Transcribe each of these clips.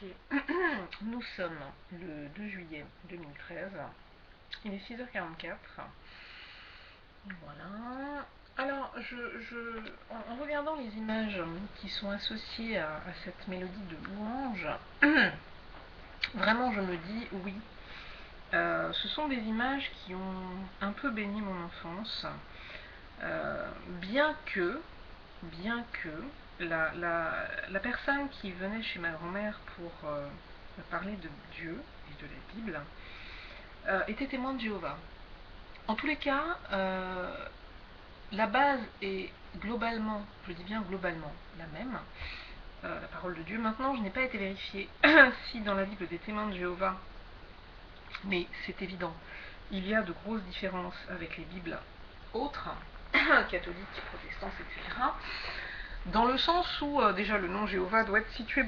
Ok, nous sommes le 2 juillet 2013, il est 6h44. Voilà. Alors, en regardant les images qui sont associées à cette mélodie de louange, vraiment je me dis oui, ce sont des images qui ont un peu béni mon enfance, bien que la personne qui venait chez ma grand-mère pour me parler de Dieu et de la Bible était témoin de Jéhovah. En tous les cas, la base est globalement, je dis bien globalement, la même, la parole de Dieu. Maintenant, je n'ai pas été vérifiée si dans la Bible des témoins de Jéhovah, mais c'est évident, il y a de grosses différences avec les Bibles autres, catholiques, protestantes, etc. Dans le sens où déjà le nom Jéhovah doit être cité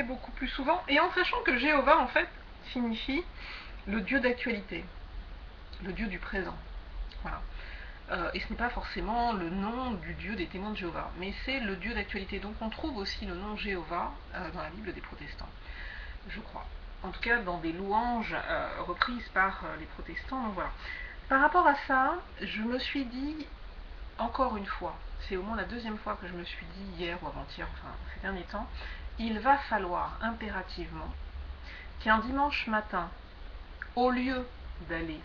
beaucoup plus souvent, et en sachant que Jéhovah en fait signifie le Dieu d'actualité, le Dieu du présent. Voilà. Et ce n'est pas forcément le nom du Dieu des témoins de Jéhovah, mais c'est le Dieu d'actualité. Donc on trouve aussi le nom Jéhovah dans la Bible des protestants, je crois. En tout cas dans des louanges reprises par les protestants. Donc voilà. Par rapport à ça, je me suis dit, encore une fois, c'est au moins la deuxième fois que je me suis dit hier ou avant-hier, enfin ces derniers temps, il va falloir impérativement qu'un dimanche matin, au lieu d'aller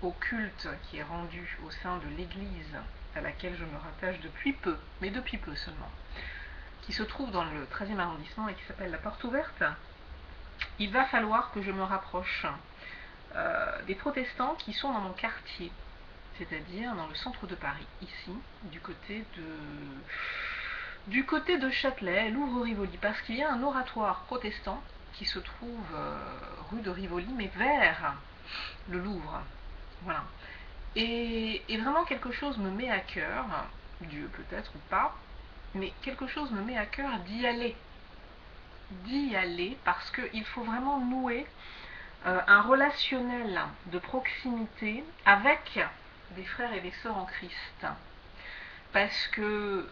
au culte qui est rendu au sein de l'église à laquelle je me rattache depuis peu, mais depuis peu seulement, qui se trouve dans le 13e arrondissement et qui s'appelle la Porte Ouverte, il va falloir que je me rapproche des protestants qui sont dans mon quartier, c'est-à-dire dans le centre de Paris, ici, du côté de Châtelet, Louvre-Rivoli, parce qu'il y a un oratoire protestant qui se trouve rue de Rivoli, mais vers le Louvre. Voilà. Et vraiment quelque chose me met à cœur, Dieu peut-être ou pas, mais quelque chose me met à cœur d'y aller. D'y aller parce qu'il faut vraiment nouer un relationnel de proximité avec des frères et des sœurs en Christ. Parce que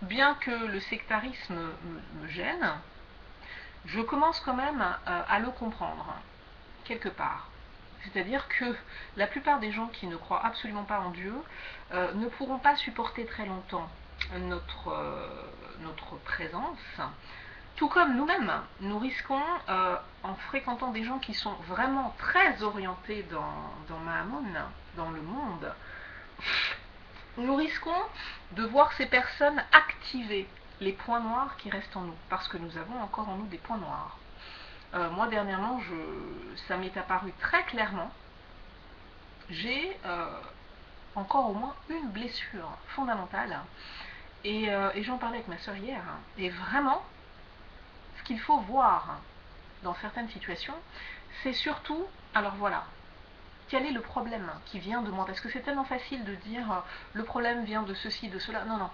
bien que le sectarisme me gêne, je commence quand même à le comprendre, quelque part. C'est-à-dire que la plupart des gens qui ne croient absolument pas en Dieu ne pourront pas supporter très longtemps notre présence, tout comme nous-mêmes, nous risquons, en fréquentant des gens qui sont vraiment très orientés dans Mahamon, dans le monde, nous risquons de voir ces personnes activer les points noirs qui restent en nous, parce que nous avons encore en nous des points noirs. Moi, dernièrement, ça m'est apparu très clairement. J'ai encore au moins une blessure fondamentale, et j'en parlais avec ma soeur hier, et vraiment, ce qu'il faut voir dans certaines situations, c'est surtout, alors voilà, quel est le problème qui vient de moi, parce que c'est tellement facile de dire le problème vient de ceci, de cela. Non, non,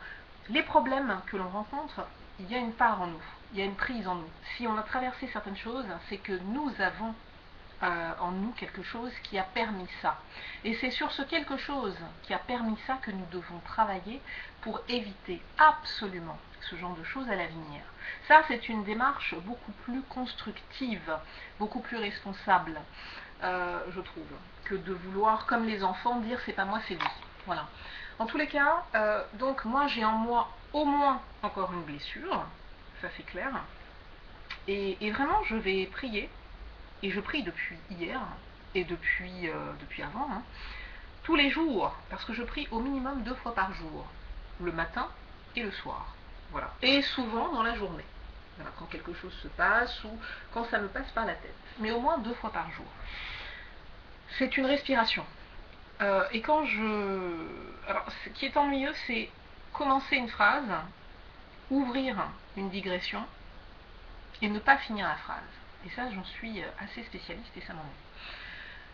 les problèmes que l'on rencontre, il y a une part en nous, il y a une prise en nous. Si on a traversé certaines choses, c'est que nous avons en nous quelque chose qui a permis ça. Et c'est sur ce quelque chose qui a permis ça que nous devons travailler pour éviter absolument ce genre de choses à l'avenir. Ça, c'est une démarche beaucoup plus constructive, beaucoup plus responsable, je trouve, que de vouloir, comme les enfants, dire c'est pas moi, c'est lui. Voilà. En tous les cas, donc moi j'ai en moi au moins encore une blessure, ça c'est clair, et vraiment je vais prier, et je prie depuis hier, et depuis avant, tous les jours, parce que je prie au minimum 2 fois par jour, le matin et le soir. Voilà. Et souvent dans la journée. Voilà, quand quelque chose se passe ou quand ça me passe par la tête. Mais au moins 2 fois par jour. C'est une respiration. Et quand alors, ce qui est ennuyeux, c'est commencer une phrase, ouvrir une digression, et ne pas finir la phrase. Et ça, j'en suis assez spécialiste et ça m'ennuie.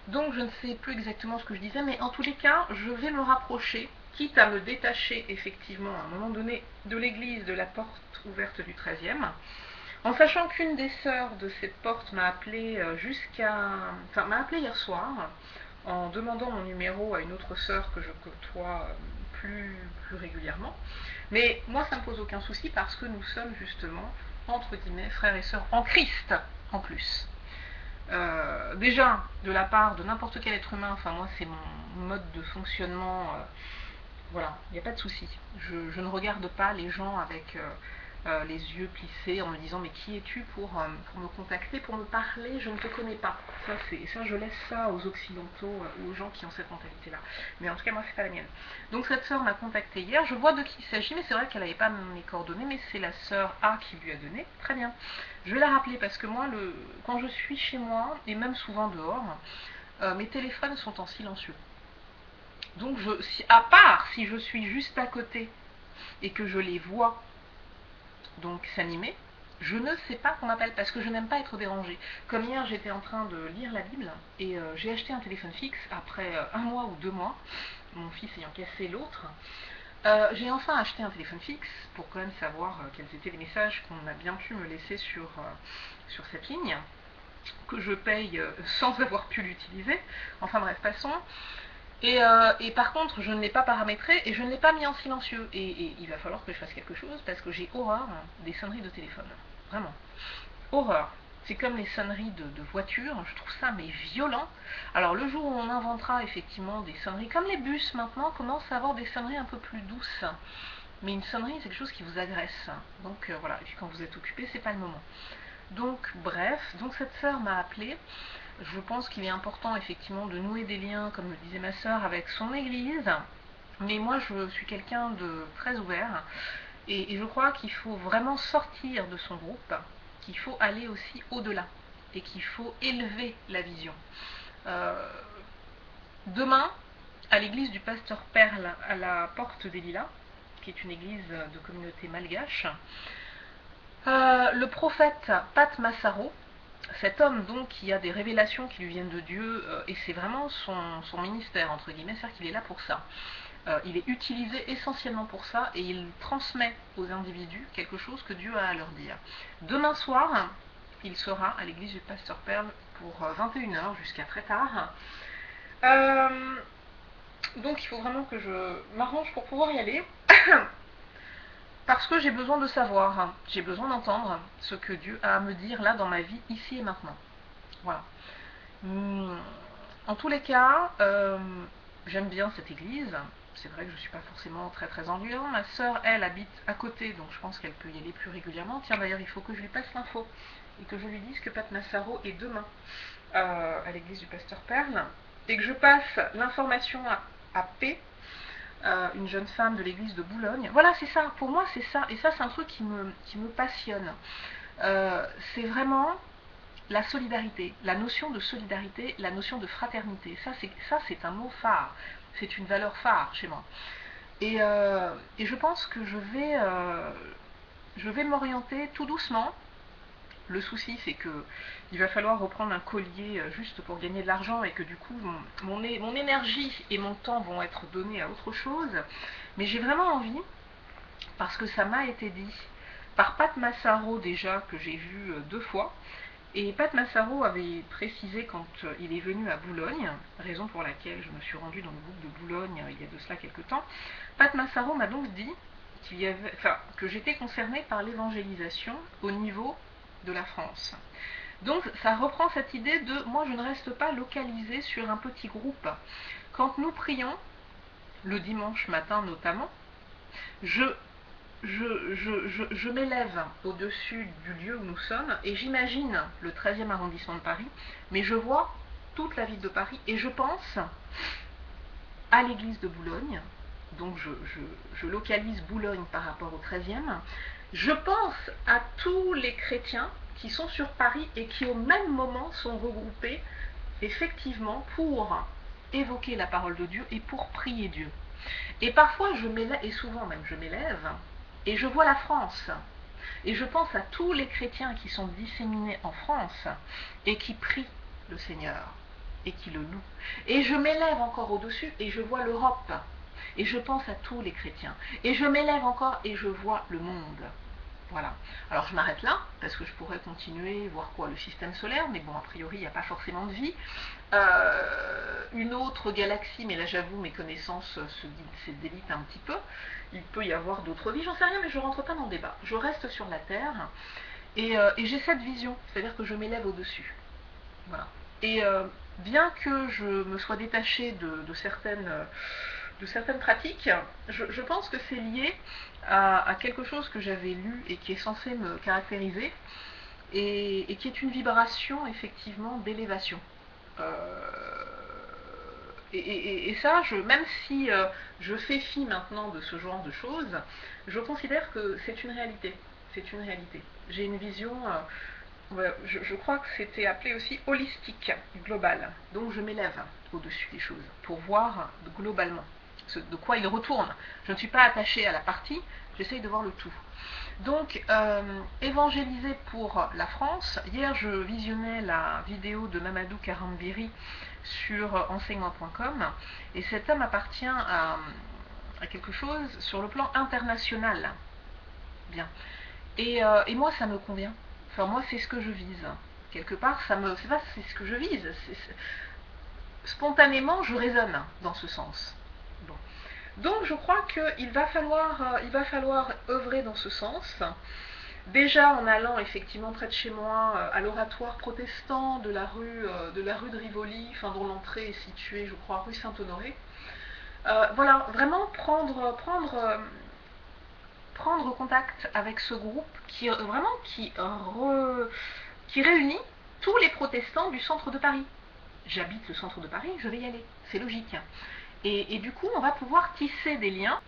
Donc je ne sais plus exactement ce que je disais, mais en tous les cas, je vais me rapprocher, quitte à me détacher effectivement à un moment donné de l'église de la porte ouverte du 13e, en sachant qu'une des sœurs de cette porte m'a appelé m'a appelé hier soir, en demandant mon numéro à une autre sœur que je côtoie plus régulièrement. Mais moi, ça ne me pose aucun souci parce que nous sommes justement entre guillemets, frères et sœurs en Christ, en plus. Déjà, de la part de n'importe quel être humain, enfin moi c'est mon mode de fonctionnement, voilà, il n'y a pas de souci. Je ne regarde pas les gens avec les yeux plissés en me disant mais qui es-tu pour me contacter, pour me parler, je ne te connais pas. Ça je laisse ça aux occidentaux ou aux gens qui ont cette mentalité là. Mais en tout cas moi c'est pas la mienne. Donc cette sœur m'a contacté hier, je vois de qui il s'agit, mais c'est vrai qu'elle n'avait pas mes coordonnées, mais c'est la sœur A qui lui a donné. Très bien. Je vais la rappeler parce que moi quand je suis chez moi, et même souvent dehors, mes téléphones sont en silencieux. Donc à part si je suis juste à côté et que je les vois donc s'animer, je ne sais pas qu'on m'appelle parce que je n'aime pas être dérangée. Comme hier, j'étais en train de lire la Bible et j'ai acheté un téléphone fixe après 1 mois ou 2 mois, mon fils ayant cassé l'autre. J'ai enfin acheté un téléphone fixe pour quand même savoir quels étaient les messages qu'on a bien pu me laisser sur cette ligne, que je paye sans avoir pu l'utiliser. Enfin bref, passons. Et par contre, je ne l'ai pas paramétré et je ne l'ai pas mis en silencieux. Et il va falloir que je fasse quelque chose parce que j'ai horreur des sonneries de téléphone. Vraiment. Horreur. C'est comme les sonneries de voiture, je trouve ça mais violent. Alors le jour où on inventera effectivement des sonneries, comme les bus maintenant commencent à avoir des sonneries un peu plus douces. Mais une sonnerie, c'est quelque chose qui vous agresse. Donc voilà, et puis quand vous êtes occupé, c'est pas le moment. Donc bref, donc cette sœur m'a appelée. Je pense qu'il est important effectivement de nouer des liens, comme le disait ma sœur, avec son église. Mais moi, je suis quelqu'un de très ouvert. Et je crois qu'il faut vraiment sortir de son groupe, qu'il faut aller aussi au-delà. Et qu'il faut élever la vision. Demain, à l'église du pasteur Perle, à la Porte des Lilas, qui est une église de communauté malgache, le prophète Pat Massaro, cet homme donc qui a des révélations qui lui viennent de Dieu, et c'est vraiment son ministère, entre guillemets, c'est-à-dire qu'il est là pour ça. Il est utilisé essentiellement pour ça et il transmet aux individus quelque chose que Dieu a à leur dire. Demain soir, il sera à l'église du pasteur Perle pour 21h jusqu'à très tard. Donc il faut vraiment que je m'arrange pour pouvoir y aller. Parce que j'ai besoin de savoir, j'ai besoin d'entendre ce que Dieu a à me dire là dans ma vie, ici et maintenant. Voilà. En tous les cas, j'aime bien cette église. C'est vrai que je ne suis pas forcément très très ennuyant. Ma sœur, elle, habite à côté, donc je pense qu'elle peut y aller plus régulièrement. Tiens, d'ailleurs, il faut que je lui passe l'info et que je lui dise que Pat Massaro est demain à l'église du pasteur Perle et que je passe l'information à P, une jeune femme de l'église de Boulogne. Voilà, c'est ça, pour moi c'est ça, et ça c'est un truc qui me passionne. C'est vraiment la solidarité, la notion de solidarité, la notion de fraternité. Ça c'est un mot phare, c'est une valeur phare chez moi. Et je pense que je vais m'orienter tout doucement. Le souci, c'est que il va falloir reprendre un collier juste pour gagner de l'argent et que du coup, mon énergie et mon temps vont être donnés à autre chose. Mais j'ai vraiment envie, parce que ça m'a été dit par Pat Massaro déjà, que j'ai vu 2 fois. Et Pat Massaro avait précisé quand il est venu à Boulogne, raison pour laquelle je me suis rendue dans le groupe de Boulogne il y a de cela quelques temps. Pat Massaro m'a donc dit que j'étais concernée par l'évangélisation au niveau de la France. Donc ça reprend cette idée de moi je ne reste pas localisée sur un petit groupe. Quand nous prions, le dimanche matin notamment, je m'élève au-dessus du lieu où nous sommes et j'imagine le 13e arrondissement de Paris, mais je vois toute la ville de Paris et je pense à l'église de Boulogne, donc je localise Boulogne par rapport au 13e, je pense à tous les chrétiens qui sont sur Paris et qui au même moment sont regroupés effectivement pour évoquer la parole de Dieu et pour prier Dieu. Et parfois je m'élève, et souvent même je m'élève, et je vois la France. Et je pense à tous les chrétiens qui sont disséminés en France et qui prient le Seigneur et qui le louent. Et je m'élève encore au-dessus et je vois l'Europe. Et je pense à tous les chrétiens. Et je m'élève encore et je vois le monde. Voilà. Alors je m'arrête là, parce que je pourrais continuer, voir quoi, le système solaire, mais bon, a priori, il n'y a pas forcément de vie. Une autre galaxie, mais là j'avoue, mes connaissances se délitent un petit peu. Il peut y avoir d'autres vies, j'en sais rien, mais je ne rentre pas dans le débat. Je reste sur la Terre, Et j'ai cette vision, c'est-à-dire que je m'élève au-dessus. Voilà. Et bien que je me sois détachée de certaines pratiques, je pense que c'est lié à quelque chose que j'avais lu et qui est censé me caractériser, et qui est une vibration effectivement d'élévation. Et ça, même si je fais fi maintenant de ce genre de choses, je considère que c'est une réalité. C'est une réalité. J'ai une vision, je crois que c'était appelé aussi holistique, global. Donc je m'élève au-dessus des choses pour voir globalement de quoi il retourne. Je ne suis pas attachée à la partie, j'essaye de voir le tout. Donc, évangéliser pour la France. Hier, je visionnais la vidéo de Mamadou Karambiri sur enseignement.com, et cet homme appartient à quelque chose sur le plan international. Bien. Et moi, ça me convient. Enfin, moi, c'est ce que je vise. Quelque part, c'est ce que je vise. Spontanément, je raisonne dans ce sens. Bon. Donc je crois qu'il va falloir œuvrer dans ce sens. Déjà en allant effectivement près de chez moi à l'oratoire protestant de la rue de Rivoli, enfin, dont l'entrée est située, je crois, rue Saint-Honoré. Voilà, vraiment prendre contact avec ce groupe qui réunit tous les protestants du centre de Paris. J'habite le centre de Paris, je vais y aller, c'est logique. Et du coup, on va pouvoir tisser des liens,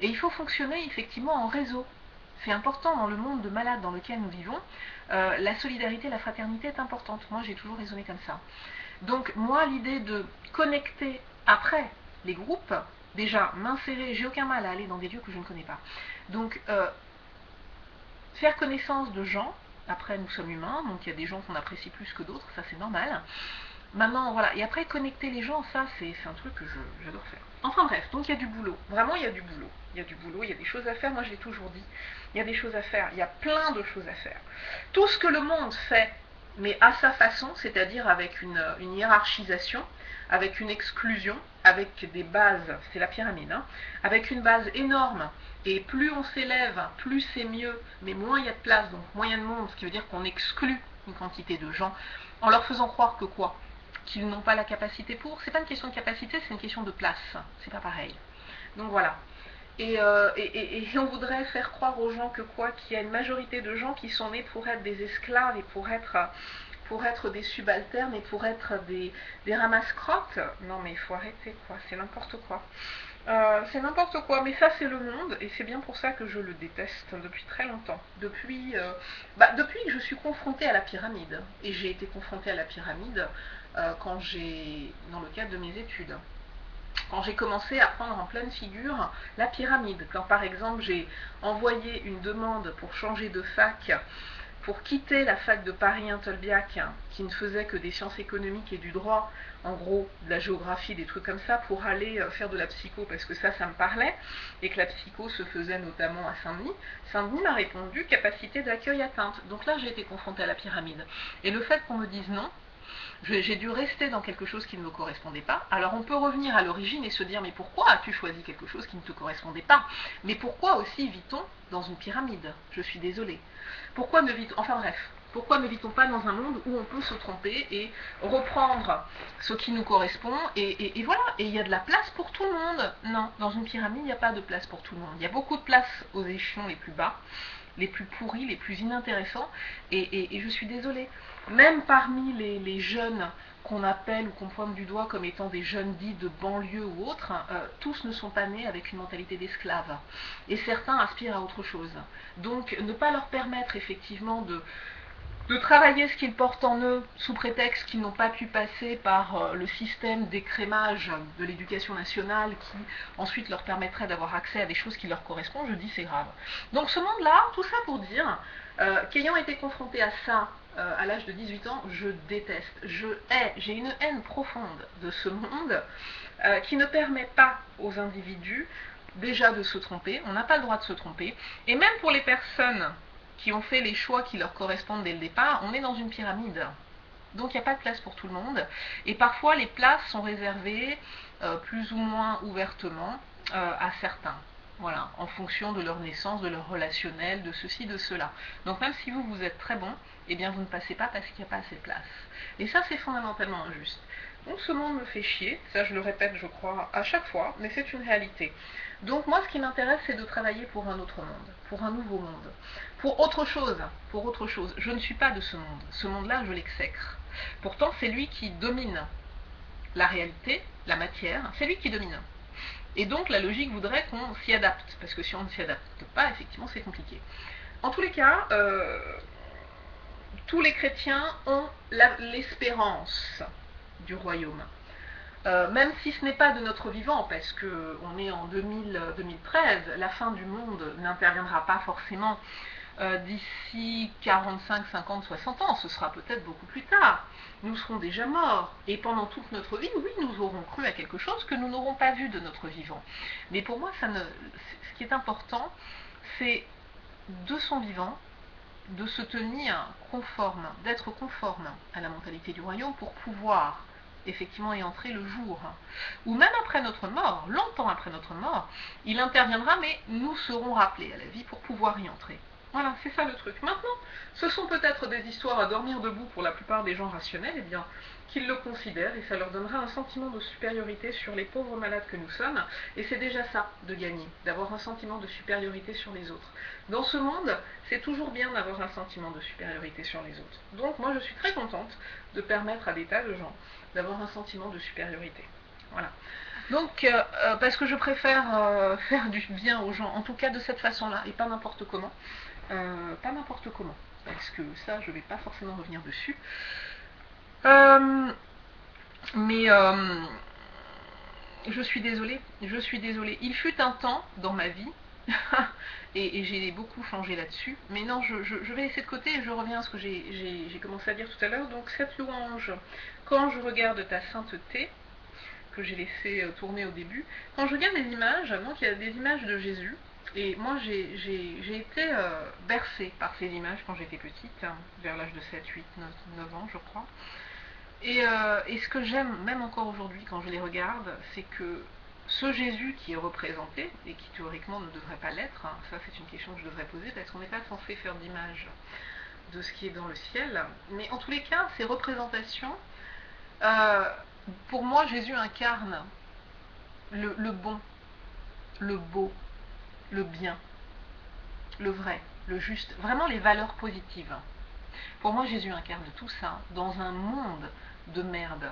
et il faut fonctionner effectivement en réseau. C'est important dans le monde de malades dans lequel nous vivons. La solidarité, la fraternité est importante. Moi, j'ai toujours raisonné comme ça. Donc, moi, l'idée de connecter après les groupes, déjà, m'insérer, j'ai aucun mal à aller dans des lieux que je ne connais pas. Donc, faire connaissance de gens, après, nous sommes humains, donc il y a des gens qu'on apprécie plus que d'autres, ça c'est normal. Maintenant, voilà, et après connecter les gens, ça c'est un truc que j'adore faire. Enfin bref, donc il y a du boulot, vraiment il y a du boulot. Il y a du boulot, il y a des choses à faire, moi je l'ai toujours dit. Il y a des choses à faire, il y a plein de choses à faire. Tout ce que le monde fait, mais à sa façon, c'est-à-dire avec une hiérarchisation, avec une exclusion, avec des bases, c'est la pyramide, hein, avec une base énorme, et plus on s'élève, plus c'est mieux, mais moins il y a de place, donc moins il y a de monde, ce qui veut dire qu'on exclut une quantité de gens, en leur faisant croire que quoi ? Qu'ils n'ont pas la capacité pour. C'est pas une question de capacité, c'est une question de place. C'est pas pareil. Donc voilà. Et on voudrait faire croire aux gens que quoi, qu'il y a une majorité de gens qui sont nés pour être des esclaves et pour être des subalternes et pour être des ramasse-crottes. Non mais il faut arrêter quoi, c'est n'importe quoi. C'est n'importe quoi, mais ça c'est le monde, et c'est bien pour ça que je le déteste depuis très longtemps. Depuis que je suis confrontée à la pyramide, et j'ai été confrontée à la pyramide dans le cadre de mes études. Quand j'ai commencé à prendre en pleine figure la pyramide, quand par exemple j'ai envoyé une demande pour changer de fac, pour quitter la fac de Paris-Intolbiac, qui ne faisait que des sciences économiques et du droit, en gros de la géographie, des trucs comme ça, pour aller faire de la psycho, parce que ça me parlait, et que la psycho se faisait notamment à Saint-Denis. Saint-Denis m'a répondu capacité d'accueil atteinte. Donc là j'ai été confrontée à la pyramide. Et le fait qu'on me dise non, j'ai dû rester dans quelque chose qui ne me correspondait pas. Alors on peut revenir à l'origine et se dire mais pourquoi as-tu choisi quelque chose qui ne te correspondait pas? Mais pourquoi aussi vit-on dans une pyramide? Je suis désolée. Pourquoi ne vit-on pas dans un monde où on peut se tromper et reprendre ce qui nous correspond et voilà, et il y a de la place pour tout le monde? Non, dans une pyramide, il n'y a pas de place pour tout le monde. Il y a beaucoup de place aux échelons les plus bas, les plus pourris, les plus inintéressants, et je suis désolée. Même parmi les jeunes qu'on appelle ou qu'on pointe du doigt comme étant des jeunes dits de banlieue ou autres, tous ne sont pas nés avec une mentalité d'esclave. Et certains aspirent à autre chose. Donc ne pas leur permettre effectivement de travailler ce qu'ils portent en eux sous prétexte qu'ils n'ont pas pu passer par le système d'écrémage de l'éducation nationale qui ensuite leur permettrait d'avoir accès à des choses qui leur correspondent, je dis c'est grave. Donc ce monde-là, tout ça pour dire qu'ayant été confronté à ça à l'âge de 18 ans, je déteste, j'ai une haine profonde de ce monde qui ne permet pas aux individus déjà de se tromper, on n'a pas le droit de se tromper, et même pour les personnes qui ont fait les choix qui leur correspondent dès le départ, on est dans une pyramide. Donc il n'y a pas de place pour tout le monde. Et parfois les places sont réservées plus ou moins ouvertement à certains. Voilà, en fonction de leur naissance, de leur relationnel, de ceci, de cela. Donc même si vous êtes très bon, eh bien vous ne passez pas parce qu'il n'y a pas assez de place. Et ça, c'est fondamentalement injuste. Donc ce monde me fait chier, ça je le répète, je crois, à chaque fois, mais c'est une réalité. Donc moi, ce qui m'intéresse, c'est de travailler pour un autre monde, pour un nouveau monde, pour autre chose, pour autre chose. Je ne suis pas de ce monde. Ce monde-là, je l'exècre. Pourtant, c'est lui qui domine la réalité, la matière, c'est lui qui domine. Et donc la logique voudrait qu'on s'y adapte, parce que si on ne s'y adapte pas, effectivement, c'est compliqué. En tous les cas, tous les chrétiens ont l'espérance du royaume. Même si ce n'est pas de notre vivant, parce qu'on est en 2013, la fin du monde n'interviendra pas forcément d'ici 45, 50, 60 ans, ce sera peut-être beaucoup plus tard. Nous serons déjà morts. Et pendant toute notre vie, oui, nous aurons cru à quelque chose que nous n'aurons pas vu de notre vivant. Mais pour moi, ce qui est important, c'est de son vivant, de se tenir conforme, d'être conforme à la mentalité du royaume pour pouvoir effectivement y entrer le jour. Ou même après notre mort, longtemps après notre mort, il interviendra, mais nous serons rappelés à la vie pour pouvoir y entrer. Voilà, c'est ça le truc. Maintenant, ce sont peut-être des histoires à dormir debout pour la plupart des gens rationnels, eh bien, qu'ils le considèrent et ça leur donnera un sentiment de supériorité sur les pauvres malades que nous sommes. Et c'est déjà ça de gagner, d'avoir un sentiment de supériorité sur les autres. Dans ce monde, c'est toujours bien d'avoir un sentiment de supériorité sur les autres. Donc moi, je suis très contente de permettre à des tas de gens d'avoir un sentiment de supériorité. Voilà. Donc, parce que je préfère faire du bien aux gens, en tout cas de cette façon-là, et pas n'importe comment. Pas n'importe comment, parce que ça, je ne vais pas forcément revenir dessus. Mais je suis désolée, Il fut un temps dans ma vie, et j'ai beaucoup changé là-dessus, mais non, je vais laisser de côté et je reviens à ce que j'ai commencé à dire tout à l'heure. Donc cette louange, quand je regarde ta sainteté, que j'ai laissé tourner au début, quand je regarde les images, donc il y a des images de Jésus, et moi j'ai été bercée par ces images quand j'étais petite, hein, vers l'âge de 7, 8, 9 ans je crois. Et ce que j'aime, même encore aujourd'hui quand je les regarde, c'est que ce Jésus qui est représenté, et qui théoriquement ne devrait pas l'être, hein, ça c'est une question que je devrais poser, parce qu'on n'est pas censé faire d'image de ce qui est dans le ciel, mais en tous les cas, ces représentations, pour moi, Jésus incarne le bon, le beau, le bien, le vrai, le juste, vraiment les valeurs positives. Pour moi, Jésus incarne tout ça dans un monde de merde.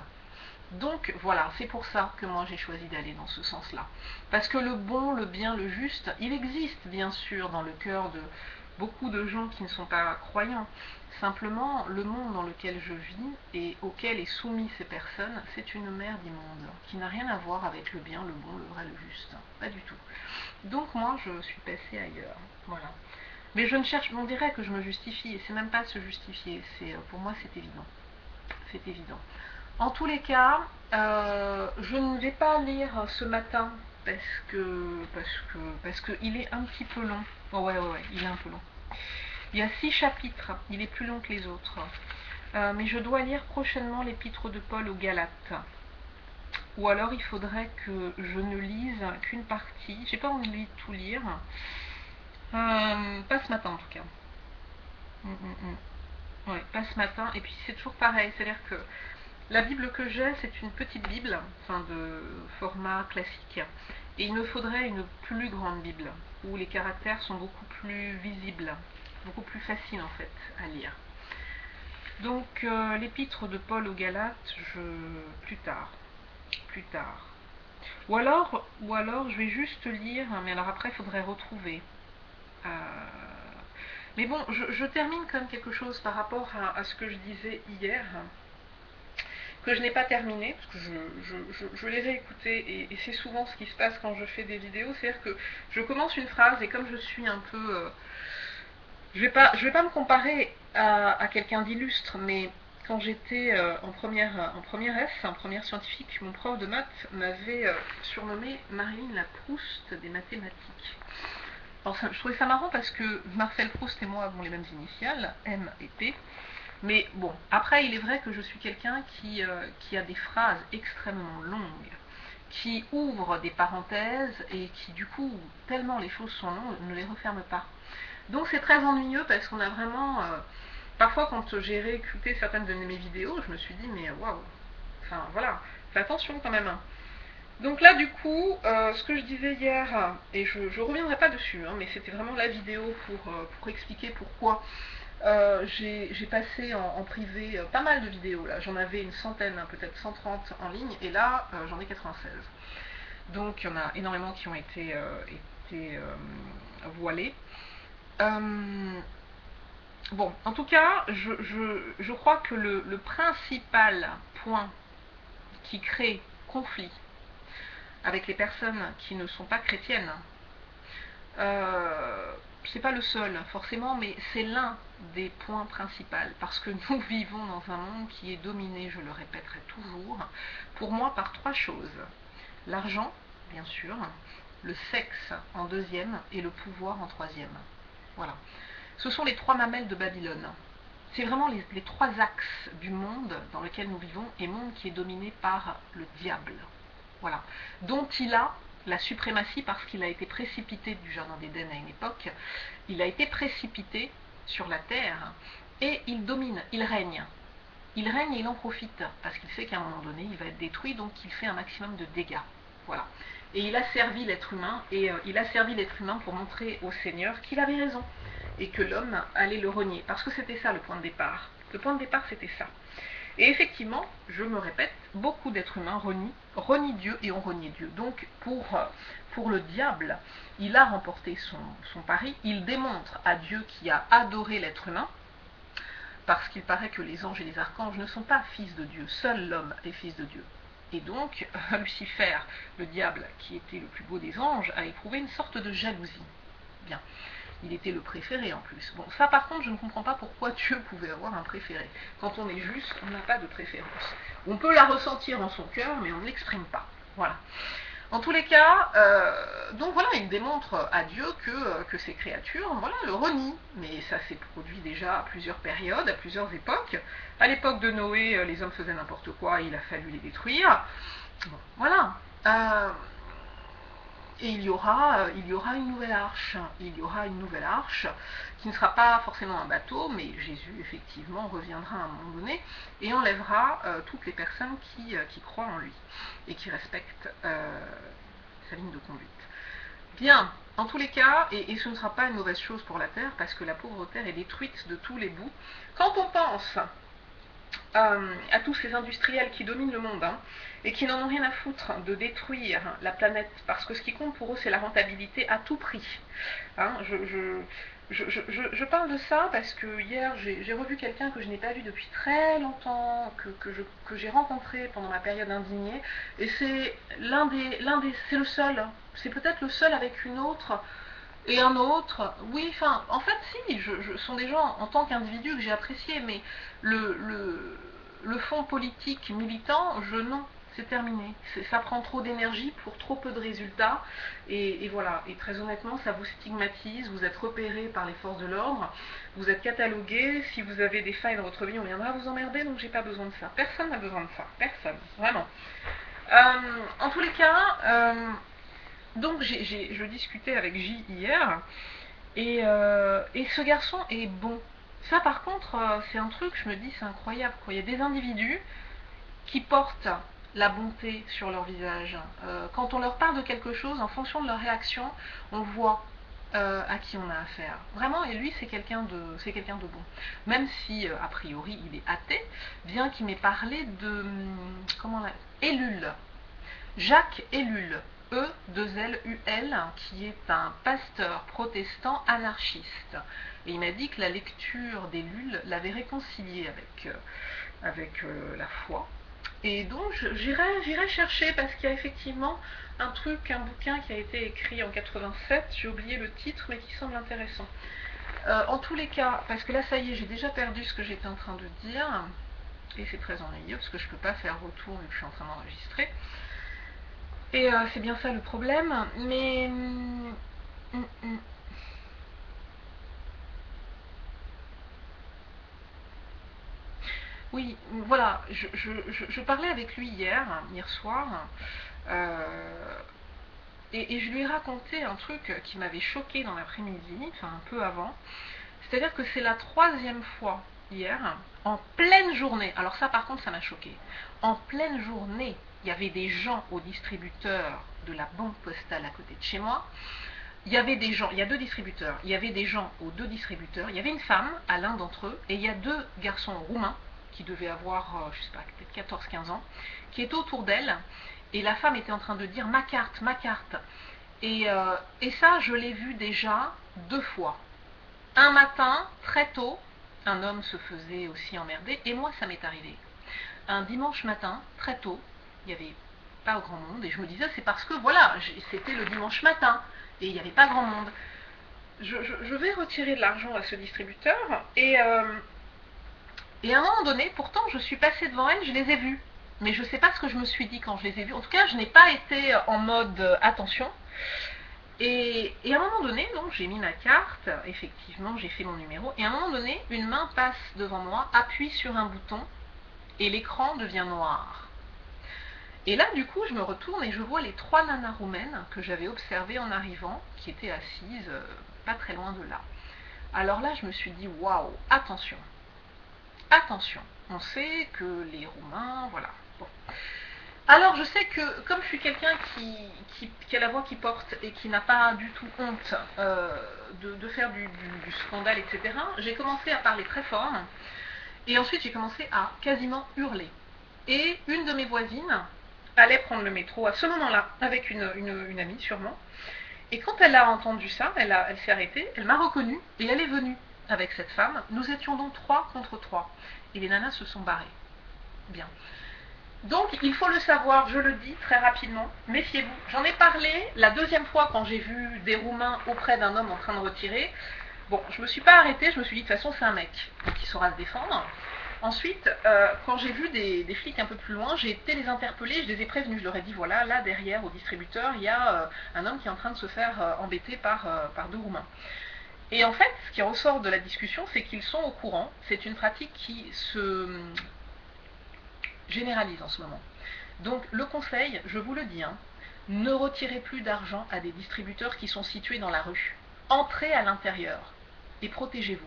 Donc voilà, c'est pour ça que moi j'ai choisi d'aller dans ce sens-là. Parce que le bon, le bien, le juste, il existe bien sûr dans le cœur de beaucoup de gens qui ne sont pas croyants. Simplement, le monde dans lequel je vis et auquel est soumis ces personnes, c'est une merde immonde, qui n'a rien à voir avec le bien, le bon, le vrai, le juste. Pas du tout. Donc moi, je suis passée ailleurs. Voilà. Mais je ne cherche, on dirait que je me justifie, et c'est même pas se justifier, pour moi c'est évident. C'est évident. En tous les cas, je ne vais pas lire ce matin parce que il est un petit peu long. Oh, ouais, il est un peu long. Il y a 6 chapitres, il est plus long que les autres. Mais je dois lire prochainement l'épître de Paul aux Galates. Ou alors il faudrait que je ne lise qu'une partie. J'ai pas envie de tout lire. Pas ce matin en tout cas. Ouais, pas ce matin. Et puis c'est toujours pareil, c'est-à-dire que la Bible que j'ai, c'est une petite Bible, enfin de format classique. Et il me faudrait une plus grande Bible, où les caractères sont beaucoup plus visibles, beaucoup plus faciles en fait à lire. Donc l'épître de Paul aux Galates, plus tard. Ou alors je vais juste lire, mais alors après il faudrait retrouver. Mais bon, je termine comme quelque chose par rapport à ce que je disais hier, que je n'ai pas terminé, parce que je les ai écoutés, et c'est souvent ce qui se passe quand je fais des vidéos, c'est-à-dire que je commence une phrase, et comme je suis un peu... je vais pas me comparer à quelqu'un d'illustre, mais quand j'étais en première S, en première scientifique, mon prof de maths m'avait surnommé Marilyn la Proust des mathématiques. Alors je trouvais ça marrant parce que Marcel Proust et moi avons les mêmes initiales, M et P. Mais bon, après il est vrai que je suis quelqu'un qui a des phrases extrêmement longues, qui ouvre des parenthèses et qui du coup, tellement les choses sont longues, ne les referme pas. Donc c'est très ennuyeux parce qu'on a vraiment... parfois quand j'ai réécouté certaines de mes vidéos, je me suis dit mais waouh, enfin voilà, fais attention quand même. Donc là du coup, ce que je disais hier, et je ne reviendrai pas dessus, hein, mais c'était vraiment la vidéo pour expliquer pourquoi j'ai passé en privé pas mal de vidéos. Là j'en avais une centaine, hein, peut-être 130 en ligne, et là j'en ai 96. Donc il y en a énormément qui ont été voilées. Bon, en tout cas, je crois que le principal point qui crée conflit avec les personnes qui ne sont pas chrétiennes, c'est pas le seul forcément, mais c'est l'un des points principaux, parce que nous vivons dans un monde qui est dominé, je le répéterai toujours, pour moi par trois choses. L'argent, bien sûr, le sexe en deuxième et le pouvoir en troisième. Voilà. Ce sont les trois mamelles de Babylone. C'est vraiment les trois axes du monde dans lequel nous vivons, et monde qui est dominé par le diable. Voilà. Dont il a la suprématie parce qu'il a été précipité du jardin d'Éden à une époque. Il a été précipité sur la terre et il domine, il règne. Il règne et il en profite parce qu'il sait qu'à un moment donné il va être détruit, donc il fait un maximum de dégâts. Voilà. Et il a servi l'être humain, et il a servi l'être humain pour montrer au Seigneur qu'il avait raison et que l'homme allait le renier, parce que c'était ça le point de départ. Le point de départ c'était ça. Et effectivement, je me répète, beaucoup d'êtres humains renient Dieu et ont renié Dieu. Donc pour le diable, il a remporté son pari, il démontre à Dieu qui a adoré l'être humain, parce qu'il paraît que les anges et les archanges ne sont pas fils de Dieu, seul l'homme est fils de Dieu. Et donc, Lucifer, le diable, qui était le plus beau des anges, a éprouvé une sorte de jalousie. Bien. Il était le préféré en plus. Bon, ça par contre, je ne comprends pas pourquoi Dieu pouvait avoir un préféré. Quand on est juste, on n'a pas de préférence. On peut la ressentir en son cœur, mais on ne l'exprime pas. Voilà. En tous les cas, donc voilà, il démontre à Dieu que ces créatures, voilà, le renient. Mais ça s'est produit déjà à plusieurs périodes, à plusieurs époques. À l'époque de Noé, les hommes faisaient n'importe quoi, il a fallu les détruire. Bon, voilà. Et il y aura une nouvelle arche. Il y aura une nouvelle arche qui ne sera pas forcément un bateau, mais Jésus effectivement reviendra à un moment donné et enlèvera toutes les personnes qui croient en lui et qui respectent sa ligne de conduite. Bien, en tous les cas, et ce ne sera pas une mauvaise chose pour la Terre, parce que la pauvre Terre est détruite de tous les bouts. Quand on pense à tous ces industriels qui dominent le monde, hein, et qui n'en ont rien à foutre de détruire la planète, parce que ce qui compte pour eux c'est la rentabilité à tout prix. Hein, je parle de ça parce que hier j'ai revu quelqu'un que je n'ai pas vu depuis très longtemps, que j'ai rencontré pendant ma période indignée, et c'est c'est le seul, c'est peut-être le seul avec une autre et un autre, oui, enfin, en fait, si, sont des gens en tant qu'individus que j'ai appréciés, mais le fond politique militant, non, c'est terminé. Ça prend trop d'énergie pour trop peu de résultats, et voilà, et très honnêtement, ça vous stigmatise, vous êtes repéré par les forces de l'ordre, vous êtes catalogué, si vous avez des failles dans votre vie, on viendra vous emmerder, donc j'ai pas besoin de ça. Personne n'a besoin de ça, personne, vraiment. En tous les cas, donc je discutais avec J hier, et ce garçon est bon. Ça par contre, c'est un truc, je me dis, c'est incroyable, quoi. Il y a des individus qui portent la bonté sur leur visage. Quand on leur parle de quelque chose, en fonction de leur réaction, on voit à qui on a affaire. Vraiment, et lui, c'est quelqu'un de bon. Même si, a priori, il est athée, bien qu'il m'ait parlé de, Ellul. Jacques Ellul. E2LUL, qui est un pasteur protestant anarchiste. Et il m'a dit que la lecture d'Ellul l'avait réconcilié avec la foi. Et donc j'irai chercher, parce qu'il y a effectivement un bouquin qui a été écrit en 87, j'ai oublié le titre, mais qui semble intéressant. En tous les cas, parce que là ça y est, j'ai déjà perdu ce que j'étais en train de dire, et c'est très ennuyeux, parce que je ne peux pas faire retour vu que je suis en train d'enregistrer. Et c'est bien ça le problème, mais... Oui, voilà, je parlais avec lui hier soir, et je lui ai raconté un truc qui m'avait choqué dans l'après-midi, enfin un peu avant. C'est-à-dire que c'est la troisième fois hier, en pleine journée, alors ça par contre ça m'a choqué, en pleine journée, il y avait des gens au distributeur de la banque postale à côté de chez moi. Il y avait des gens, il y a deux distributeurs, il y avait des gens aux deux distributeurs, il y avait une femme à l'un d'entre eux, et il y a deux garçons roumains qui devaient avoir, je sais pas, peut-être 14-15 ans, qui étaient autour d'elle, et la femme était en train de dire ma carte, ma carte. Et ça, je l'ai vu déjà deux fois. Un matin, très tôt, un homme se faisait aussi emmerder, et moi ça m'est arrivé. Un dimanche matin, très tôt, il n'y avait pas grand monde, et je me disais c'est parce que voilà, c'était le dimanche matin, et il n'y avait pas grand monde. Je vais retirer de l'argent à ce distributeur, et à un moment donné, pourtant je suis passée devant elle, je les ai vus. Mais je ne sais pas ce que je me suis dit quand je les ai vus. En tout cas, je n'ai pas été en mode attention. Et à un moment donné, donc j'ai mis ma carte, effectivement j'ai fait mon numéro, et à un moment donné, une main passe devant moi, appuie sur un bouton, et l'écran devient noir. Et là, du coup, je me retourne et je vois les trois nanas roumaines que j'avais observées en arrivant, qui étaient assises pas très loin de là. Alors là, je me suis dit, waouh, attention, attention, on sait que les Roumains, voilà. Bon. Alors je sais que comme je suis quelqu'un qui a la voix qui porte et qui n'a pas du tout honte de faire du scandale, etc., j'ai commencé à parler très fort et ensuite j'ai commencé à quasiment hurler. Et une de mes voisines allait prendre le métro à ce moment-là avec une amie sûrement. Et quand elle a entendu ça, elle s'est arrêtée, elle m'a reconnue et elle est venue avec cette femme. Nous étions donc 3 contre 3 et les nanas se sont barrées. Bien. Donc, il faut le savoir, je le dis très rapidement, méfiez-vous. J'en ai parlé la deuxième fois quand j'ai vu des Roumains auprès d'un homme en train de retirer. Bon, je me suis pas arrêtée, je me suis dit de toute façon c'est un mec qui saura se défendre. Ensuite, quand j'ai vu des flics un peu plus loin, j'ai été les interpeller, je les ai prévenus, je leur ai dit voilà, là derrière au distributeur, il y a un homme qui est en train de se faire embêter par deux Roumains. Et en fait, ce qui ressort de la discussion, c'est qu'ils sont au courant, c'est une pratique qui se généralise en ce moment. Donc le conseil, je vous le dis, ne retirez plus d'argent à des distributeurs qui sont situés dans la rue. Entrez à l'intérieur et protégez-vous.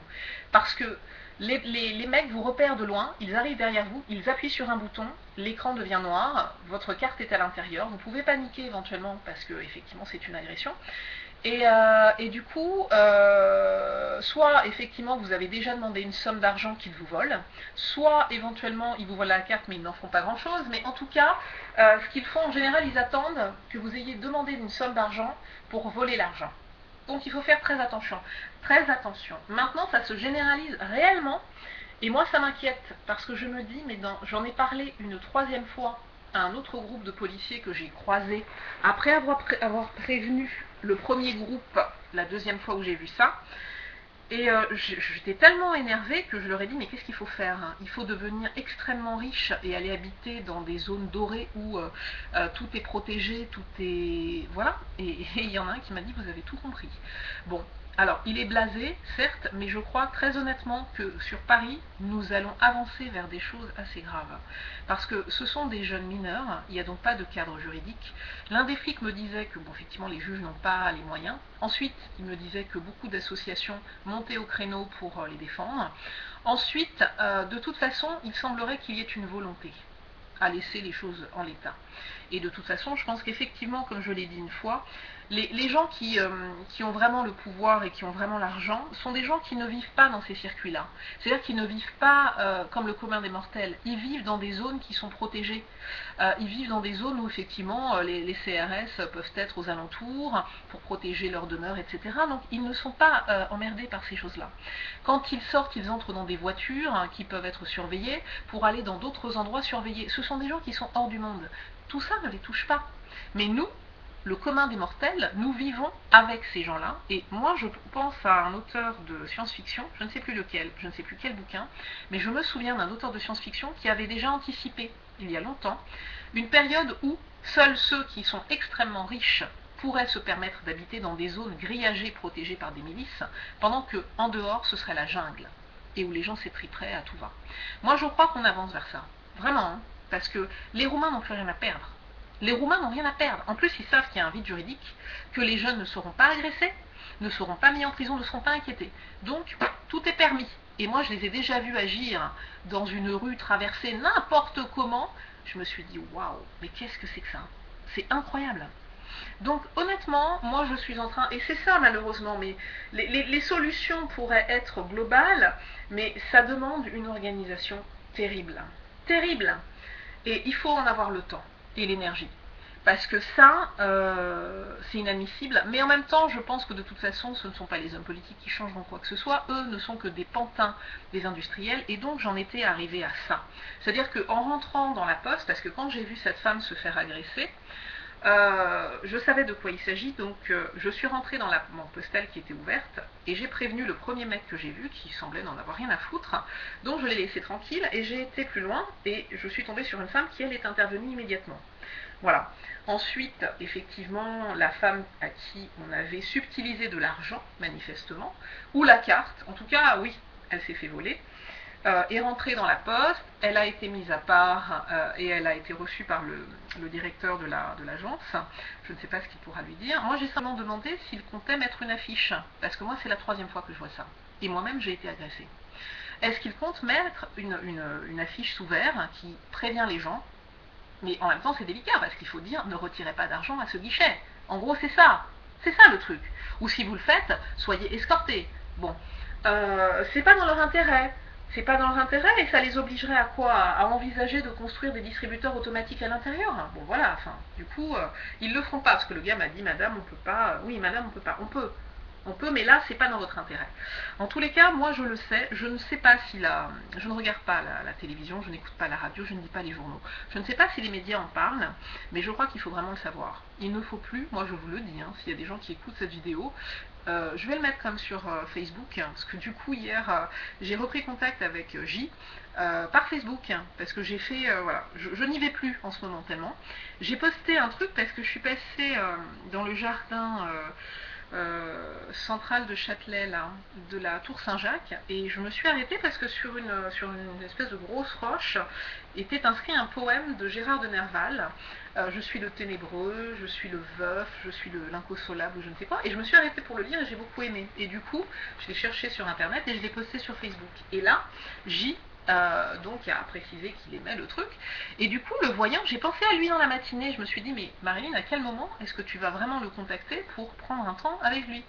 Parce que les mecs vous repèrent de loin, ils arrivent derrière vous, ils appuient sur un bouton, l'écran devient noir, votre carte est à l'intérieur, vous pouvez paniquer éventuellement parce que effectivement c'est une agression. Et du coup, soit effectivement vous avez déjà demandé une somme d'argent qu'ils vous volent, soit éventuellement ils vous volent la carte mais ils n'en font pas grand chose, mais en tout cas, ce qu'ils font en général, ils attendent que vous ayez demandé une somme d'argent pour voler l'argent. Donc il faut faire très attention. Très attention. Maintenant, ça se généralise réellement, et moi ça m'inquiète, parce que je me dis, mais j'en ai parlé une troisième fois à un autre groupe de policiers que j'ai croisé, après avoir prévenu le premier groupe la deuxième fois où j'ai vu ça. Et j'étais tellement énervée que je leur ai dit mais qu'est-ce qu'il faut faire? Il faut devenir extrêmement riche et aller habiter dans des zones dorées où tout est protégé, tout est... Voilà. Et il y en a un qui m'a dit vous avez tout compris. Bon, alors il est blasé, certes, mais je crois très honnêtement que sur Paris, nous allons avancer vers des choses assez graves. Parce que ce sont des jeunes mineurs, il n'y a donc pas de cadre juridique. L'un des flics me disait que, bon, effectivement, les juges n'ont pas les moyens. Ensuite, il me disait que beaucoup d'associations montaient au créneau pour les défendre. Ensuite, de toute façon, il semblerait qu'il y ait une volonté à laisser les choses en l'état. Et de toute façon, je pense qu'effectivement, comme je l'ai dit une fois, les gens qui ont vraiment le pouvoir et qui ont vraiment l'argent sont des gens qui ne vivent pas dans ces circuits-là. C'est-à-dire qu'ils ne vivent pas comme le commun des mortels. Ils vivent dans des zones qui sont protégées. Ils vivent dans des zones où effectivement les CRS peuvent être aux alentours pour protéger leur demeure, etc. Donc ils ne sont pas emmerdés par ces choses-là. Quand ils sortent, ils entrent dans des voitures qui peuvent être surveillées pour aller dans d'autres endroits surveillés. Ce sont des gens qui sont hors du monde. Tout ça ne les touche pas. Mais nous, le commun des mortels, nous vivons avec ces gens-là. Et moi, je pense à un auteur de science-fiction, je ne sais plus lequel, je ne sais plus quel bouquin, mais je me souviens d'un auteur de science-fiction qui avait déjà anticipé, il y a longtemps, une période où seuls ceux qui sont extrêmement riches pourraient se permettre d'habiter dans des zones grillagées protégées par des milices, pendant que en dehors, ce serait la jungle. et où les gens s'étriperaient à tout va. Moi, je crois qu'on avance vers ça. Vraiment, hein, parce que les Roumains n'ont plus rien à perdre. Les Roumains n'ont rien à perdre. En plus, ils savent qu'il y a un vide juridique, que les jeunes ne seront pas agressés, ne seront pas mis en prison, ne seront pas inquiétés. Donc, tout est permis. Et moi, je les ai déjà vus agir dans une rue, traverser n'importe comment. Je me suis dit, waouh, mais qu'est-ce que c'est que ça? C'est incroyable. Donc honnêtement, moi je suis en train, et c'est ça malheureusement, mais les solutions pourraient être globales, mais ça demande une organisation terrible. Terrible. Et il faut en avoir le temps et l'énergie. Parce que ça, c'est inadmissible. Mais en même temps, je pense que de toute façon, ce ne sont pas les hommes politiques qui changeront quoi que ce soit. Eux ne sont que des pantins des industriels. Et donc, j'en étais arrivée à ça. C'est-à-dire qu'en rentrant dans la poste, parce que quand j'ai vu cette femme se faire agresser, je savais de quoi il s'agit, donc je suis rentrée dans la banque postale qui était ouverte et j'ai prévenu le premier mec que j'ai vu qui semblait n'en avoir rien à foutre, donc je l'ai laissé tranquille et j'ai été plus loin et je suis tombée sur une femme qui elle est intervenue immédiatement. Voilà. Ensuite, effectivement, la femme à qui on avait subtilisé de l'argent, manifestement, ou la carte, en tout cas, oui, elle s'est fait voler, est rentrée dans la poste, elle a été mise à part et elle a été reçue par le directeur de l'agence. Je ne sais pas ce qu'il pourra lui dire. Moi, j'ai simplement demandé s'il comptait mettre une affiche, parce que moi, c'est la 3e fois que je vois ça. Et moi-même, j'ai été agressée. Est-ce qu'il compte mettre une affiche sous verre qui prévient les gens? Mais en même temps, c'est délicat, parce qu'il faut dire, ne retirez pas d'argent à ce guichet. En gros, c'est ça. C'est ça le truc. Ou si vous le faites, soyez escortés. Bon, c'est pas dans leur intérêt. C'est pas dans leur intérêt et ça les obligerait à quoi? À envisager de construire des distributeurs automatiques à l'intérieur. Bon voilà, enfin, du coup, ils le feront pas, parce que le gars m'a dit, madame, on peut pas, oui madame, on peut pas, on peut, mais là, c'est pas dans votre intérêt. En tous les cas, moi je le sais, je ne sais pas si je ne regarde pas la télévision, je n'écoute pas la radio, je ne lis pas les journaux. Je ne sais pas si les médias en parlent, mais je crois qu'il faut vraiment le savoir. Il ne faut plus, moi je vous le dis, hein, s'il y a des gens qui écoutent cette vidéo, je vais le mettre comme sur Facebook, parce que du coup hier j'ai repris contact avec J par Facebook, parce que j'ai fait, voilà, je n'y vais plus en ce moment tellement. J'ai posté un truc parce que je suis passée dans le jardin centrale de Châtelet, là, de la tour Saint-Jacques, et je me suis arrêtée parce que sur une espèce de grosse roche était inscrit un poème de Gérard de Nerval. Je suis le ténébreux, je suis le veuf, je suis l'inconsolable, je ne sais quoi, et je me suis arrêtée pour le lire et j'ai beaucoup aimé. Et du coup, je l'ai cherché sur internet et je l'ai posté sur Facebook. Et là, donc a précisé qu'il aimait le truc, et du coup le voyant, j'ai pensé à lui dans la matinée, je me suis dit mais Marilyn, à quel moment est-ce que tu vas vraiment le contacter pour prendre un temps avec lui?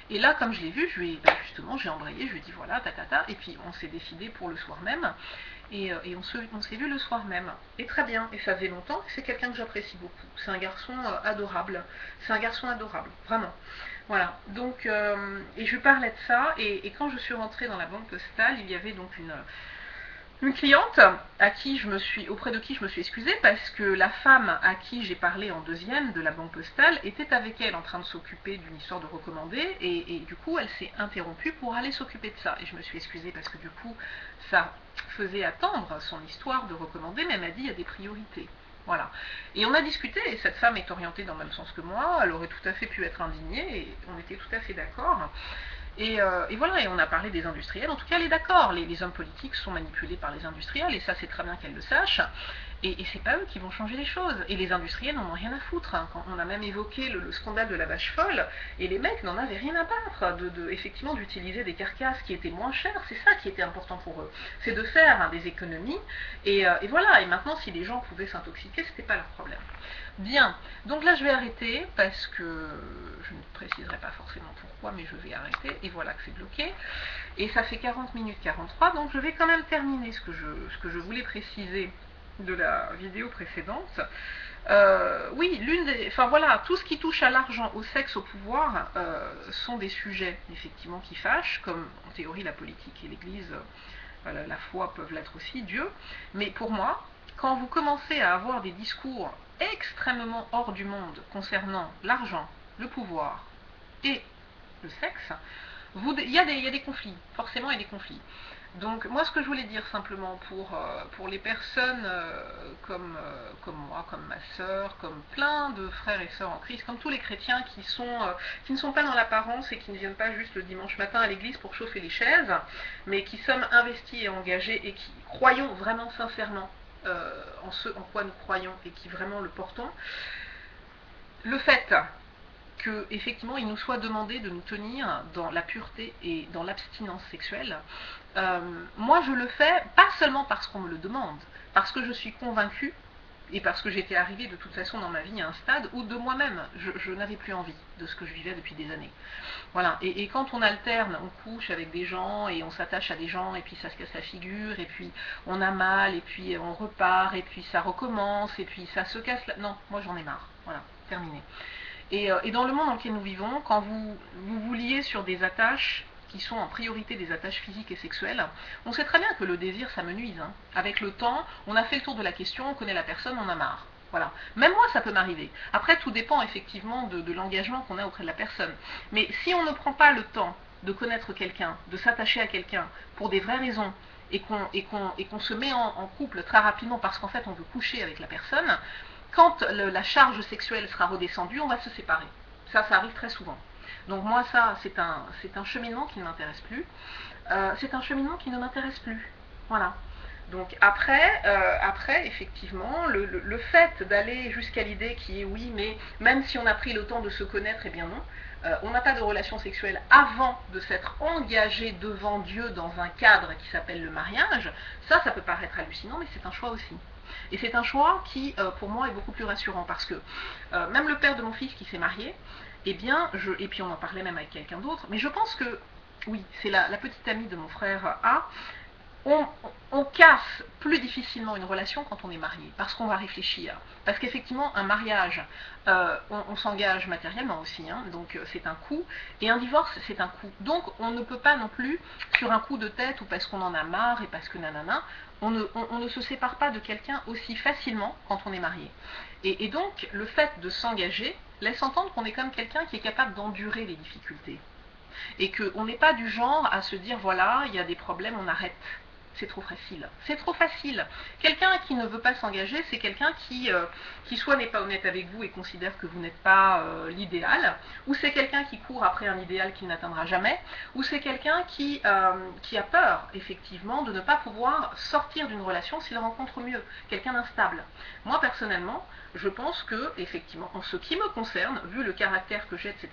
Et là comme je l'ai vu, justement j'ai embrayé, je lui ai dit voilà tatata, et puis on s'est décidé pour le soir même, et on s'est vu le soir même, et très bien, et ça faisait longtemps, c'est quelqu'un que j'apprécie beaucoup, c'est un garçon adorable, vraiment. Voilà, donc, et je parlais de ça, et quand je suis rentrée dans la banque postale, il y avait donc une cliente auprès de qui je me suis excusée parce que la femme à qui j'ai parlé en deuxième de la banque postale était avec elle en train de s'occuper d'une histoire de recommandé et du coup elle s'est interrompue pour aller s'occuper de ça. Et je me suis excusée parce que du coup ça faisait attendre son histoire de recommandé, mais elle m'a dit il y a des priorités. Voilà. Et on a discuté, et cette femme est orientée dans le même sens que moi, elle aurait tout à fait pu être indignée, et on était tout à fait d'accord. Et voilà, et on a parlé des industriels, en tout cas elle est d'accord, les hommes politiques sont manipulés par les industriels, et ça c'est très bien qu'elle le sache, et c'est pas eux qui vont changer les choses, et les industriels n'en ont rien à foutre, hein. On a même évoqué le scandale de la vache folle, et les mecs n'en avaient rien à battre, effectivement d'utiliser des carcasses qui étaient moins chères, c'est ça qui était important pour eux, c'est de faire des économies, et voilà, et maintenant si les gens pouvaient s'intoxiquer, c'était pas leur problème. Bien, donc là je vais arrêter parce que je ne préciserai pas forcément pourquoi, mais je vais arrêter, et voilà que c'est bloqué. Et ça fait 40 minutes 43, donc je vais quand même terminer ce que je voulais préciser de la vidéo précédente. Oui, enfin voilà, tout ce qui touche à l'argent, au sexe, au pouvoir, sont des sujets effectivement qui fâchent, comme en théorie la politique et l'Église, la foi peuvent l'être aussi, Dieu. Mais pour moi, quand vous commencez à avoir des discours extrêmement hors du monde concernant l'argent, le pouvoir et le sexe, il y a des conflits, forcément il y a des conflits. Donc moi ce que je voulais dire simplement pour les personnes comme moi, comme ma sœur, comme plein de frères et sœurs en Christ, comme tous les chrétiens qui ne sont pas dans l'apparence et qui ne viennent pas juste le dimanche matin à l'église pour chauffer les chaises, mais qui sommes investis et engagés et qui croyons vraiment sincèrement en ce en quoi nous croyons et qui vraiment le portons, le fait que effectivement il nous soit demandé de nous tenir dans la pureté et dans l'abstinence sexuelle, moi je le fais pas seulement parce qu'on me le demande, parce que je suis convaincue et parce que j'étais arrivée de toute façon dans ma vie à un stade où de moi-même je n'avais plus envie de ce que je vivais depuis des années. Voilà, et quand on alterne, on couche avec des gens et on s'attache à des gens et puis ça se casse la figure et puis on a mal et puis on repart et puis ça recommence et puis ça se casse la... Non, moi j'en ai marre, voilà, terminé. Et dans le monde dans lequel nous vivons, quand vous vous liez sur des attaches qui sont en priorité des attaches physiques et sexuelles, on sait très bien que le désir, ça me nuise. Hein. Avec le temps, on a fait le tour de la question, on connaît la personne, on a marre. Voilà. Même moi, ça peut m'arriver. Après, tout dépend effectivement de l'engagement qu'on a auprès de la personne. Mais si on ne prend pas le temps de connaître quelqu'un, de s'attacher à quelqu'un pour des vraies raisons, et qu'on se met en couple très rapidement parce qu'en fait on veut coucher avec la personne, quand la charge sexuelle sera redescendue, on va se séparer. Ça arrive très souvent. Donc moi, ça, c'est un cheminement qui ne m'intéresse plus. C'est un cheminement qui ne m'intéresse plus. Voilà. Donc après effectivement, le fait d'aller jusqu'à l'idée qui est oui, mais même si on a pris le temps de se connaître, eh bien non, on n'a pas de relation sexuelle avant de s'être engagé devant Dieu dans un cadre qui s'appelle le mariage, ça peut paraître hallucinant, mais c'est un choix aussi. Et c'est un choix qui, pour moi, est beaucoup plus rassurant parce que même le père de mon fils qui s'est marié, eh bien, et puis on en parlait même avec quelqu'un d'autre, mais je pense que, oui, c'est la petite amie de mon frère A, on casse plus difficilement une relation quand on est marié, parce qu'on va réfléchir. Parce qu'effectivement, un mariage, on s'engage matériellement aussi, hein, donc c'est un coût, et un divorce, c'est un coût. Donc on ne peut pas non plus, sur un coup de tête, ou parce qu'on en a marre, et parce que nanana, on ne se sépare pas de quelqu'un aussi facilement quand on est marié. Et donc, le fait de s'engager laisse entendre qu'on est comme quelqu'un qui est capable d'endurer les difficultés. Et qu'on n'est pas du genre à se dire, voilà, il y a des problèmes, on arrête. C'est trop facile. C'est trop facile. Quelqu'un qui ne veut pas s'engager, c'est quelqu'un qui soit n'est pas honnête avec vous et considère que vous n'êtes pas l'idéal, ou c'est quelqu'un qui court après un idéal qu'il n'atteindra jamais, ou c'est quelqu'un qui a peur, effectivement, de ne pas pouvoir sortir d'une relation s'il rencontre mieux, quelqu'un d'instable. Moi, personnellement, je pense que, effectivement, en ce qui me concerne, vu le caractère que j'ai, etc.,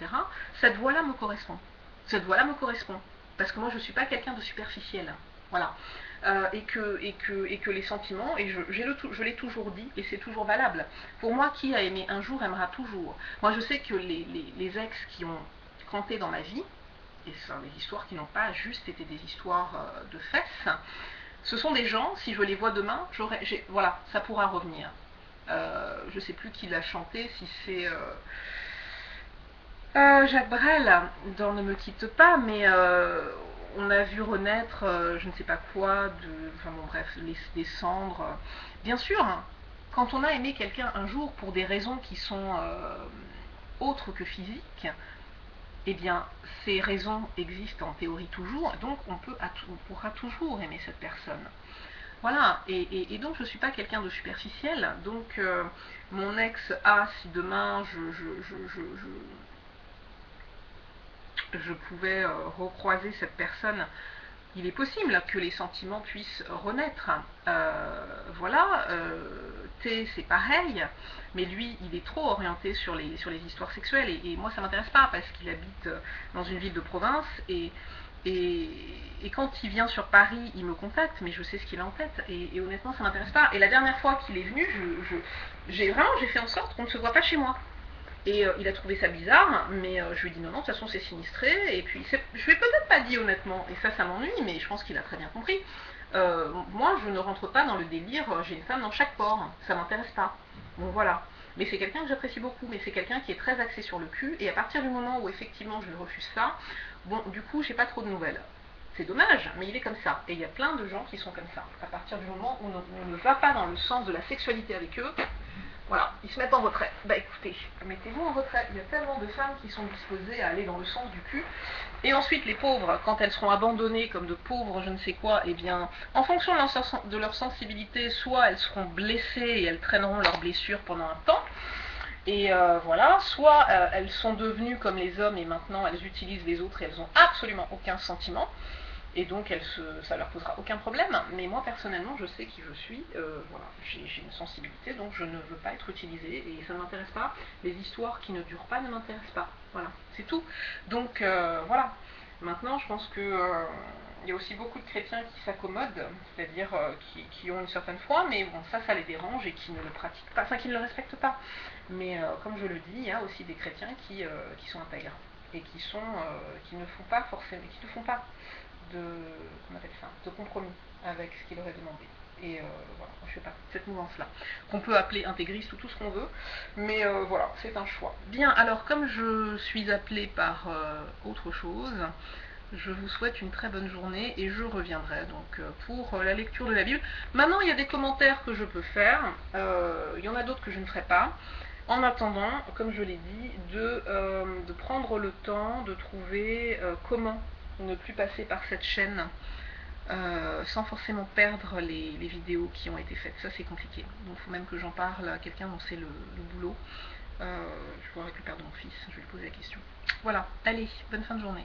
cette voie-là me correspond. Cette voie-là me correspond. Parce que moi, je ne suis pas quelqu'un de superficiel. Voilà. Et que les sentiments, et je l'ai toujours dit, et c'est toujours valable. Pour moi, qui a aimé un jour aimera toujours. Moi, je sais que les ex qui ont campé dans ma vie, et ce sont des histoires qui n'ont pas juste été des histoires de fesses, ce sont des gens, si je les vois demain, voilà, ça pourra revenir. Je ne sais plus qui l'a chanté, si c'est Jacques Brel dans Ne me quitte pas, mais on a vu renaître je ne sais pas quoi, enfin bon bref, des cendres. Bien sûr, hein, quand on a aimé quelqu'un un jour pour des raisons qui sont autres que physiques, eh bien ces raisons existent en théorie toujours, donc on pourra toujours aimer cette personne. Voilà, et donc je ne suis pas quelqu'un de superficiel, donc mon ex A, si demain je pouvais recroiser cette personne, il est possible que les sentiments puissent renaître. Voilà, T c'est pareil, mais lui il est trop orienté sur les histoires sexuelles, et moi ça m'intéresse pas parce qu'il habite dans une ville de province, et quand il vient sur Paris, il me contacte, mais je sais ce qu'il a en tête, et honnêtement ça m'intéresse pas. Et la dernière fois qu'il est venu, j'ai fait en sorte qu'on ne se voit pas chez moi. Et il a trouvé ça bizarre, mais je lui ai dit non, de toute façon c'est sinistré, et puis je lui ai peut-être pas dit honnêtement, et ça m'ennuie, mais je pense qu'il a très bien compris. Moi je ne rentre pas dans le délire, j'ai une femme dans chaque port, ça m'intéresse pas. Bon voilà. Mais c'est quelqu'un que j'apprécie beaucoup, mais c'est quelqu'un qui est très axé sur le cul, et à partir du moment où effectivement je lui refuse ça, bon du coup j'ai pas trop de nouvelles. C'est dommage, mais il est comme ça. Et il y a plein de gens qui sont comme ça. À partir du moment où on ne va pas dans le sens de la sexualité avec eux, Voilà, ils se mettent en retrait. Bah écoutez, mettez-vous en retrait. Il y a tellement de femmes qui sont disposées à aller dans le sens du cul. Et ensuite, les pauvres, quand elles seront abandonnées comme de pauvres je ne sais quoi, eh bien, en fonction de leur sensibilité, soit elles seront blessées et elles traîneront leurs blessures pendant un temps, et voilà, soit elles sont devenues comme les hommes et maintenant elles utilisent les autres et elles n'ont absolument aucun sentiment. Et donc ça leur posera aucun problème, mais moi personnellement je sais qui je suis, voilà, j'ai une sensibilité, donc je ne veux pas être utilisée et ça ne m'intéresse pas. Les histoires qui ne durent pas ne m'intéressent pas, voilà, c'est tout. Donc voilà, maintenant je pense que il y a aussi beaucoup de chrétiens qui s'accommodent, c'est-à-dire qui ont une certaine foi, mais bon, ça les dérange et qui ne le pratiquent pas, enfin qui ne le respectent pas. Mais comme je le dis, il y a aussi des chrétiens qui sont intègres et qui ne font pas forcément, qui ne font pas de, comment on appelle ça, de compromis avec ce qu'il aurait demandé. Et voilà, je fais partie de cette mouvance-là, qu'on peut appeler intégriste ou tout ce qu'on veut, mais voilà, c'est un choix. Bien, alors comme je suis appelée par autre chose, je vous souhaite une très bonne journée et je reviendrai donc pour la lecture de la Bible. Maintenant, il y a des commentaires que je peux faire, il y en a d'autres que je ne ferai pas. En attendant, comme je l'ai dit, de prendre le temps de trouver comment ne plus passer par cette chaîne sans forcément perdre les vidéos qui ont été faites. Ça c'est compliqué. Donc il faut même que j'en parle à quelqu'un dont c'est le boulot. Je pourrais récupérer de mon fils, je vais lui poser la question. Voilà, allez, bonne fin de journée.